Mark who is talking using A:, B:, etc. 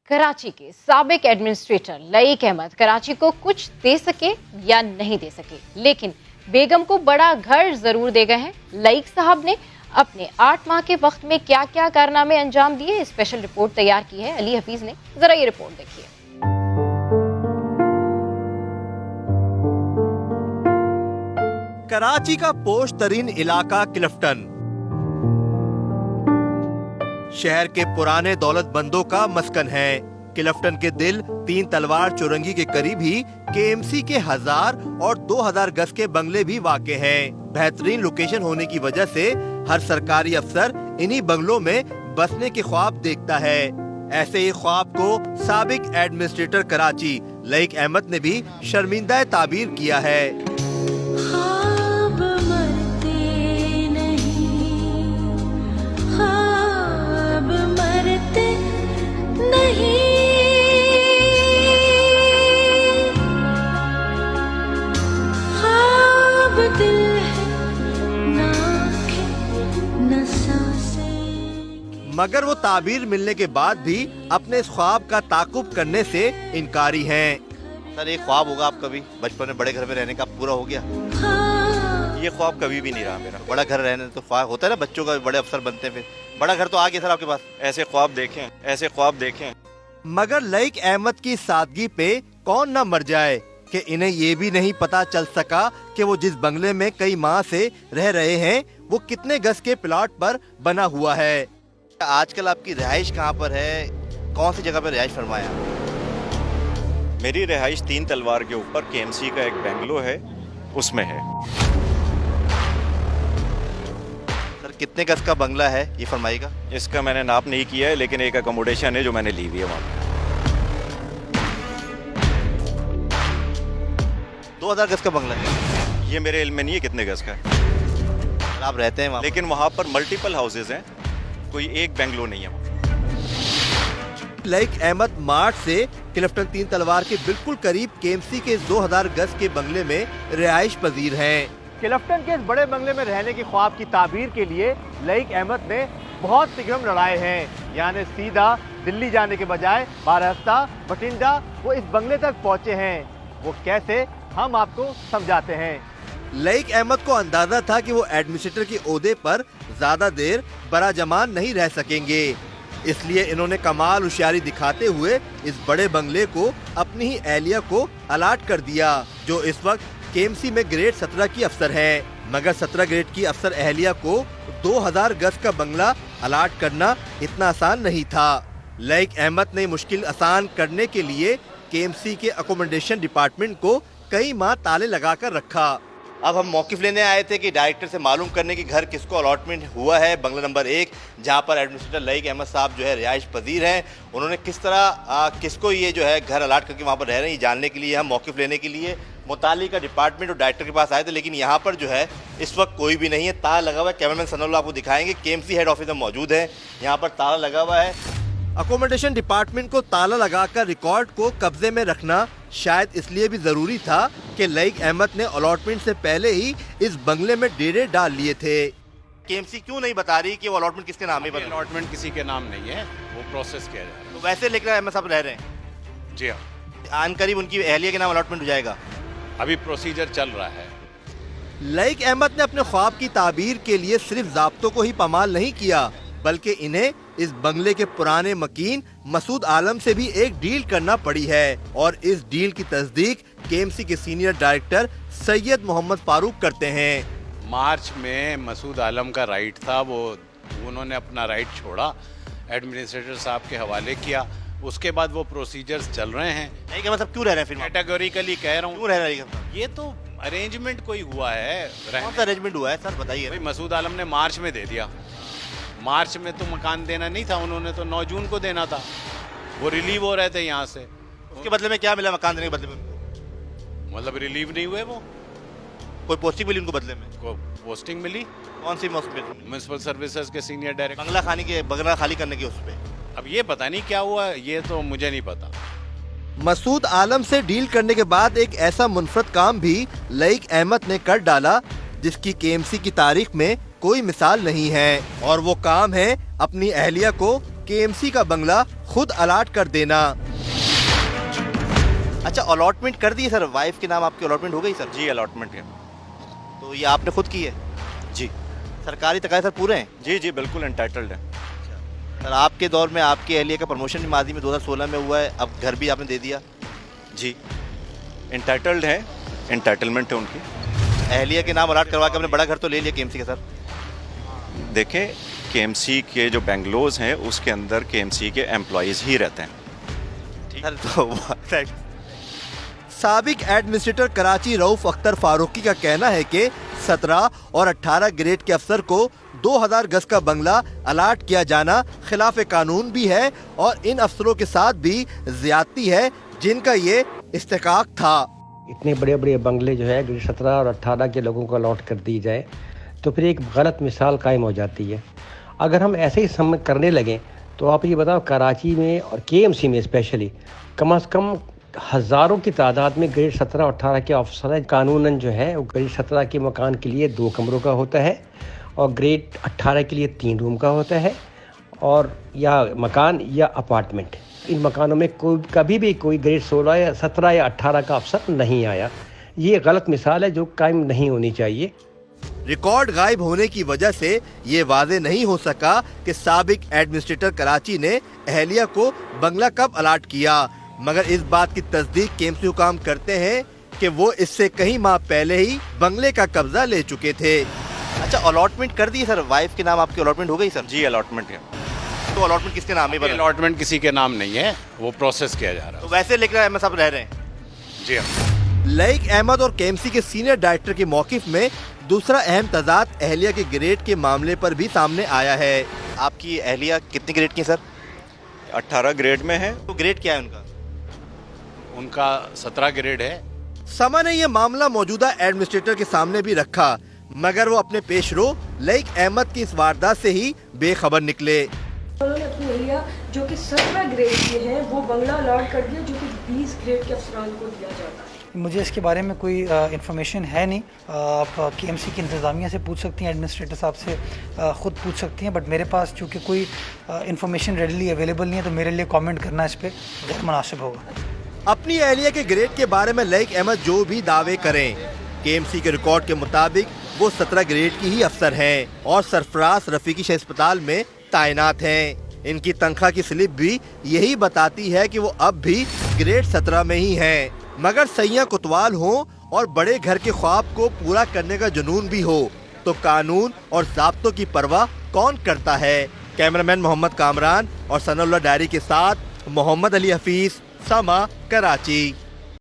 A: कराची के साबिक एडमिनिस्ट्रेटर लईक अहमद कराची को कुछ दे सके या नहीं दे सके, लेकिन बेगम को बड़ा घर जरूर दे गए हैं। लईक साहब ने अपने 8 माह के वक्त में क्या क्या कारनामे अंजाम दिए, स्पेशल रिपोर्ट तैयार की है अली हफीज ने। जरा ये रिपोर्ट देखिए।
B: कराची का पोश तरीन इलाका क्लिफ्टन शहर के पुराने दौलतमंदों का मस्कन है। क्लिफ्टन के दिल 3 तलवार चौरंगी के करीब ही केएमसी के 1000 और 2000 गज के बंगले भी वाक़े हैं। बेहतरीन लोकेशन होने की वजह से हर सरकारी अफसर इन्हीं बंगलों में बसने के ख्वाब देखता है। ऐसे ही ख्वाब को साबिक एडमिनिस्ट्रेटर कराची लईक अहमद ने भी शर्मिंदा ताबीर किया है। मगर वो ताबीर मिलने के बाद भी अपने इस ख्वाब का ताकुब करने से इनकारी हैं।
C: सर एक ख्वाब होगा आपका भी बचपन में बड़े घर में रहने का, पूरा हो गया?
D: ये ख्वाब कभी भी नहीं रहा मेरा।
C: बड़ा घर रहने तो ख्वाब होता है ना, बच्चों का बड़े अफसर बनते हैं, फिर बड़ा घर तो आ गया सर आपके पास।
D: ऐसे ख्वाब देखें।
B: मगर लईक अहमद की सादगी पे कौन न मर जाए कि इन्हें ये भी नहीं पता चल सका कि वो जिस बंगले में कई माह से रह रहे हैं वो कितने गज के प्लॉट पर बना हुआ है।
C: आजकल आपकी रिहाइश कहाँ पर है, कौन सी जगह पर रिहाइश फरमाया?
D: मेरी रिहाइश 3 तलवार के ऊपर केएमसी का एक बेंगलो है, उसमें है।
C: सर कितने गज का बंगला है ये फरमाइएगा?
D: इसका मैंने नाप नहीं किया है, लेकिन एक अकोमोडेशन है जो मैंने ली हुई है वहाँ।
C: 2000 गज का बंगला है?
D: ये मेरे इल्म में नहीं है कितने गज का है।
C: आप रहते हैं वहाँ?
D: लेकिन वहाँ पर मल्टीपल हाउसेज हैं, कोई एक बेंगलो नहीं है।
B: लईक अहमद मार्च से क्लिफ्टन 3 तलवार के बिल्कुल करीब केएमसी के 2000 गज के बंगले में रिहाइश पजीर हैं। क्लिफ्टन के इस बड़े बंगले में रहने की ख्वाब की ताबीर के लिए लईक अहमद ने बहुत तिगड़म लड़ाए हैं। यानी सीधा दिल्ली जाने के बजाय बारहस्ता बठिंडा वो इस बंगले तक पहुंचे हैं। वो कैसे, हम आपको समझाते हैं। लईक अहमद को अंदाजा था कि वो एडमिनिस्ट्रेटर के ओहदे पर ज्यादा देर बराजमान नहीं रह सकेंगे, इसलिए इन्होंने कमाल होशियारी दिखाते हुए इस बड़े बंगले को अपनी ही एहलिया को अलाट कर दिया, जो इस वक्त केएमसी में ग्रेड 17 की अफसर है। मगर 17 ग्रेड की अफसर एहलिया को 2000 गज का बंगला अलाट करना इतना आसान नहीं था। लईक अहमद ने मुश्किल आसान करने के लिए केएमसी के अकोमोडेशन डिपार्टमेंट को कई माह ताले लगाकर रखा।
C: अब हम मौक़िफ़ लेने आए थे कि डायरेक्टर से मालूम करने की घर किसको अलॉटमेंट हुआ है बंगला नंबर 1, जहां पर एडमिनिस्ट्रेटर लईक अहमद साहब जो है रिहाइश पजीर हैं। उन्होंने किस तरह किसको ये जो है घर अलाट करके वहां पर रह रहे हैं, ये जानने के लिए हम मौक़िफ़ लेने के लिए मुतालिका डिपार्टमेंट और डायरेक्टर के पास आए थे। लेकिन यहाँ पर जो है इस वक्त कोई भी नहीं है, ताला लगा हुआ है। कैमरामैन सनउल्लाह आपको दिखाएंगे, केएमसी हेड ऑफिस में मौजूद है, यहाँ पर ताला लगा हुआ है।
B: अकोमोडेशन डिपार्टमेंट को ताला लगाकर रिकॉर्ड को कब्जे में रखना शायद इसलिए भी जरूरी था कि लईक अहमद ने अलॉटमेंट से पहले ही इस बंगले में डेरे डाल लिए थे।
C: केएमसी क्यों नहीं बता रही कि वो अलॉटमेंट किसके नाम है?
E: अलॉटमेंट किसी के नाम नहीं है, वो प्रोसेस किया जा रहा है।
C: तो वैसे लेकर अहमद साहब रह रहे हैं?
E: जी हाँ,
C: आन करीब उनकी एहलिया के नाम अलॉटमेंट हो जाएगा।
E: अभी प्रोसीजर चल रहा है।
B: लईक अहमद ने अपने ख्वाब की ताबीर के लिए सिर्फ ज़ाब्तों को ही पामाल नहीं किया, बल्कि इन्हें इस बंगले के पुराने मकीन मसूद आलम से भी एक डील करना पड़ी है। और इस डील की तस्दीक केएमसी के सीनियर डायरेक्टर सैयद मोहम्मद फारूक करते हैं।
E: मार्च में मसूद आलम का राइट था, वो उन्होंने अपना राइट छोड़ा, एडमिनिस्ट्रेटर साहब के हवाले किया। उसके बाद वो प्रोसीजर्स चल रहे हैं।
C: नहीं कि मतलब क्यों रह रहे हैं फिर?
E: कैटेगोरिकली कह रहा हूँ,
C: क्यों रह रहे हैं?
E: ये तो अरेंजमेंट कोई हुआ है।
C: कौन सा अरेंजमेंट हुआ है सर, बताइए।
E: भाई मसूद आलम ने मार्च में दे दिया। मार्च में तो मकान देना नहीं था, उन्होंने तो 9 जून को देना था। वो रिलीव हो रहे थे यहाँ से।
C: उसके बदले में क्या मिला मकान देने के बदले में?
E: मतलब रिलीव नहीं हुए, वो
C: कोई पोस्टिंग मिली उनको बदले में?
E: को पोस्टिंग मिली।
C: कौन सी पोस्टिंग?
E: म्यूनसिपल सर्विसेज के सीनियर डायरेक्टर।
C: बंगला खाली करने की उस पर।
E: अब ये पता नहीं क्या हुआ, ये तो मुझे नहीं पता।
B: मसूद आलम से डील करने के बाद एक ऐसा मुनफरद काम भी लईक अहमद ने कर डाला जिसकी केएमसी की तारीख में कोई मिसाल नहीं है, और वो काम है अपनी अहलिया को केएमसी का बंगला खुद अलाट कर देना।
C: अच्छा, अलॉटमेंट कर दी है सर, वाइफ के नाम आपकी अलॉटमेंट हो गई सर?
D: जी अलॉटमेंट है।
C: तो ये आपने खुद की है?
D: जी
C: सरकारी तकाज़े सर पूरे हैं?
D: जी जी बिल्कुल एंटाइटल्ड है।
C: सर आपके दौर में आपकी अहलिया का प्रमोशन भी माजी में 2016 में हुआ है, अब घर भी आपने दे दिया।
D: जी एंटाइटल्ड है, एंटाइटलमेंट है उनकी।
C: अहलिया के नाम अलाट करवा के अपने बड़ा घर तो ले लिया केएमसी का सर।
D: देखें केएमसी के जो बेंगलोज हैं उसके अंदर केएमसी के एम्प्लॉयज़ ही रहते हैं।
C: सर तो
B: साबिक एडमिनिस्ट्रेटर कराची रऊफ अख्तर फारूकी का कहना है कि 17 और 18 ग्रेड के अफसर को 2000 गज का बंगला अलाट किया जाना खिलाफ कानून भी है और इन अफसरों के साथ भी ज्यादती है जिनका ये इस्तेकाक था।
F: इतने बड़े बड़े बंगले जो है ग्रेड 17 और 18 के लोगों को अलॉट कर दी जाए तो फिर एक गलत मिसाल कायम हो जाती है। अगर हम ऐसे ही करने लगें तो आप ये बताओ कराची में और केएमसी में स्पेशली कम से कम हज़ारों की तादाद में ग्रेड 17 और 18 के ऑफिसर हैं। कानूनन जो है वो ग्रेड 17 के मकान के लिए 2 कमरों का होता है और ग्रेड 18 के लिए 3 रूम का होता है, और या मकान या अपार्टमेंट। इन मकानों में कोई कभी भी कोई ग्रेड 16 या 17 या 18 का अफसर नहीं आया। ये गलत मिसाल है जो कायम नहीं होनी चाहिए।
B: रिकॉर्ड गायब होने की वजह से ये वाजे नहीं हो सका कि साबिक एडमिनिस्ट्रेटर कराची ने अहलिया को बंगला कब अलाट किया, मगर इस बात की तस्दीक केएमसी हुकाम करते हैं कि वो इससे कई माह पहले ही बंगले का कब्जा ले चुके थे।
C: अच्छा, अलॉटमेंट कर दी है सर, वाइफ के नाम आपकी अलॉटमेंट हो गई सर?
D: जी अलॉटमेंट है।
C: तो अलॉटमेंट किसके नाम है?
E: अलॉटमेंट किसी के नाम नहीं है, वो प्रोसेस किया जा रहा
C: तो वैसे लेकर अहमद साहब रह रहे हैं?
E: है। जी हाँ।
B: लईक अहमद और केएमसी के सीनियर डायरेक्टर के मौकिफ में दूसरा अहम तजाद अहलिया के ग्रेड के मामले पर भी सामने आया है।
C: आपकी अहलिया कितनी ग्रेड की है सर?
D: 18 ग्रेड में है।
C: तो ग्रेड क्या है उनका?
E: उनका 17 ग्रेड है।
B: समा ने यह मामला मौजूदा एडमिनिस्ट्रेटर के सामने भी रखा, मगर वो अपने पेशरो लईक अहमद की इस वारदात से ही बेखबर निकले।
G: उन्होंने अपनी अहलिया जो कि 17 ग्रेड की है वो बंगला अलॉट कर दिया जो कि 20 ग्रेड के अफसरान को दिया जाता है।
H: मुझे इसके बारे में कोई इन्फॉर्मेशन है नहीं। आप केएमसी की इंतज़ामिया से पूछ सकती हैं, एडमिनिस्ट्रेटर साहब से ख़ुद पूछ सकती हैं, बट मेरे पास चूँकि कोई इन्फॉर्मेशन रेडली अवेलेबल नहीं है तो मेरे लिए कमेंट करना इस पर गैर मुनासिब होगा।
B: अपनी अहलिया के ग्रेड के बारे में लईक अहमद जो भी दावे करें, केएमसी के रिकॉर्ड के मुताबिक वो 17 ग्रेड की ही अफसर हैं और सरफराज रफीकी शहर अस्पताल में तैनात हैं। इनकी तनख्वाह की स्लिप भी यही बताती है कि वो अब भी ग्रेड 17 में ही हैं। मगर सैया कुतवाल हो और बड़े घर के ख्वाब को पूरा करने का जुनून भी हो तो कानून और ज़ाब्तों की परवाह कौन करता है। कैमरामैन मोहम्मद कामरान और सनाउल्लाह डायरी के साथ मोहम्मद अली हफीज, समा, कराची।